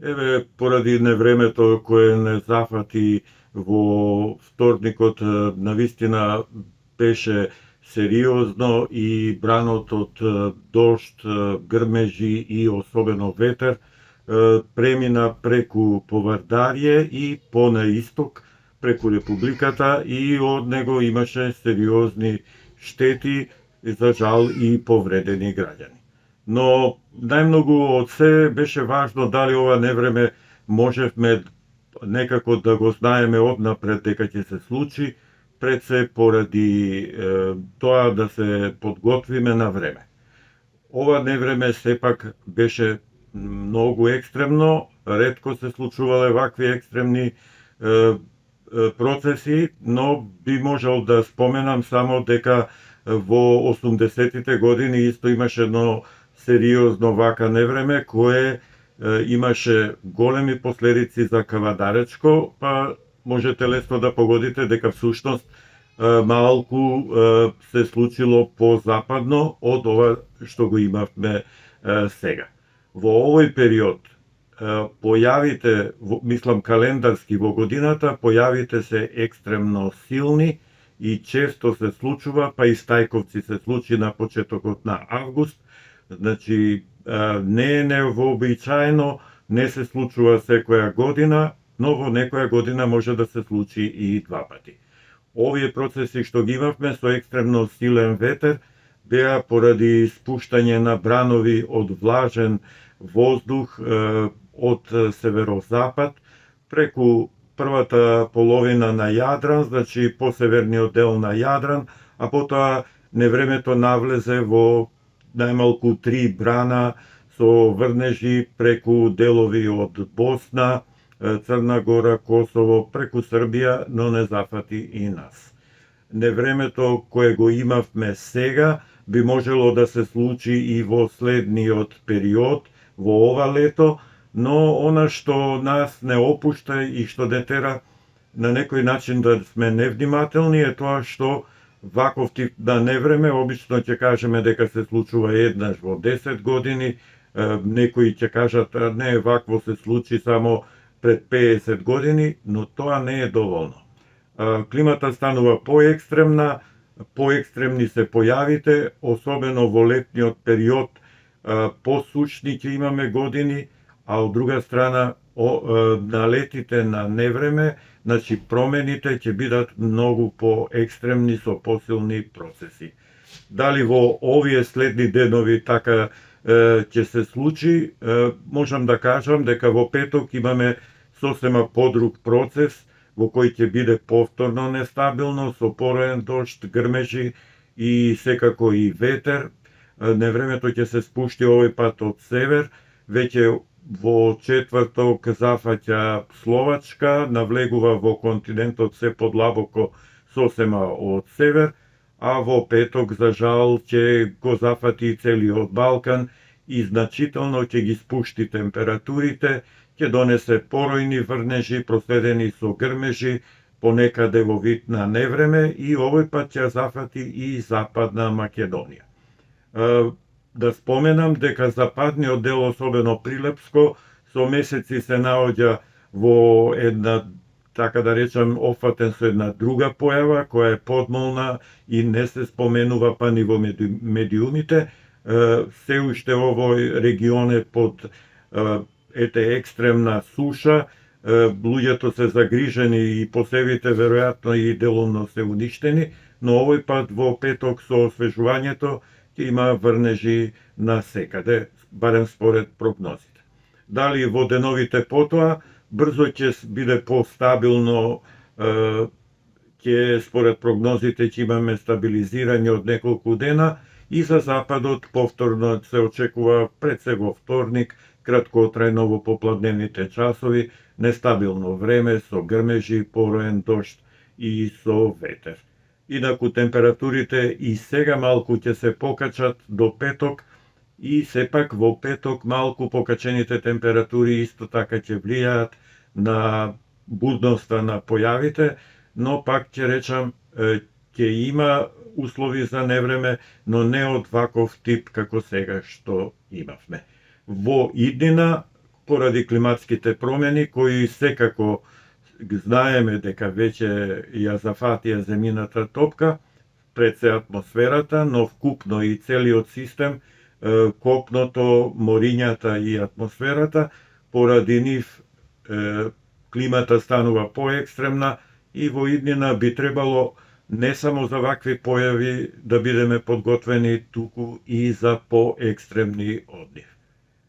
Еве, поради невремето кое не зафати во вторникот, навистина беше сериозно и бранот од дожд, грмежи и особено ветер премина преку Повардарје и по на исток преку Републиката и од него имаше сериозни штети, за жал и повредени граѓани. Но најмногу од се беше важно дали ова невреме можевме некако да го знаеме однапред дека ќе се случи, пред се поради тоа да се подготвиме на време. Ова невреме сепак беше многу екстремно, ретко се случувале вакви екстремни процеси, но би можел да споменам само дека во 80-тите години исто имаше едно сериозно вака невреме кое имаше големи последици за Кавадаречко, па можете лесно да погодите дека всушност малку се случило по-западно од ова што го имавме сега. Во овој период појавите, мислам календарски во годината, појавите се екстремно силни и често се случува, па и Стајковци се случи на почетокот на август. Значи, не е невообичаено, не се случува секоја година, но во некоја година може да се случи и два пати. Овие процеси што ги имавме со екстремно силен ветер беа поради спуштање на бранови од влажен воздух од северозапад преку првата половина на Јадран, значи посеверниот дел на Јадран, а потоа невремето навлезе во најмалку 3 брана со врнежи преку делови од Босна, Црна Гора, Косово, преку Србија, но не зафати и нас. Невремето кое го имавме сега би можело да се случи и во следниот период, во ова лето, но она што нас не опушта и што не тера на некој начин да сме невнимателни е тоа што ваков тип на невреме обично ќе кажеме дека се случува еднаш во 10 години, некои ќе кажат не, вакво се случи само пред 50 години, но тоа не е доволно. Климата станува поекстремна, поекстремни се појавите, особено во летниот период, посушни ќе имаме години, а од друга страна налетите на невреме, значи промените ќе бидат многу поекстремни со посилни процеси. Дали во овие следни денови така ќе се случи, можам да кажам дека во петок имаме сосема подруг процес во кој ќе биде повторно нестабилно со пороен дожд, грмежи и секако и ветер. Невремето ќе се спушти овој пат од север, веќе во четврток зафаќа Словачка, навлегува во континентот се подлабоко сосема од север, а во петок за жал ќе го зафати и целиот Балкан и значително ќе ги спушти температурите, ќе донесе поројни врнежи проследени со грмежи понекаде во вид на невреме и овој пат ќе зафати и Западна Македонија. Да споменам дека западниот дел, особено Прилепско, со месеци се наоѓа во една, така да речам, опфатен со една друга појава, која е подмолна и не се споменува па ни во медиумите. Се уште овој регион е под екстремна суша, луѓето се загрижени и посевите веројатно и делумно се уништени, но овој пат во петок со освежувањето ќе има врнежи на секаде, барем според прогнозите. Дали во деновите потоа брзо ќе биде постабилно, ќе според прогнозите ќе имаме стабилизирање од неколку дена и за западот повторно се очекува пред се во вторник, краткотрајно во попладневните часови, нестабилно време со грмежи, пороен дожд и со ветер. Инаку температурите и сега малку ќе се покачат до петок и сепак во петок малку покачените температури исто така ќе влијаат на будноста на појавите, но пак ќе речам ќе има услови за невреме, но не од ваков тип како сега што имавме. Во иднина поради климатските промени кои секако знаеме дека веќе ја зафатија земјината топка пред се атмосферата, но вкупно и целиот систем, копното, морињата и атмосферата, поради нив климата станува поекстремна и во иднина би требало не само за вакви појави да бидеме подготвени, туку и за поекстремни од нив.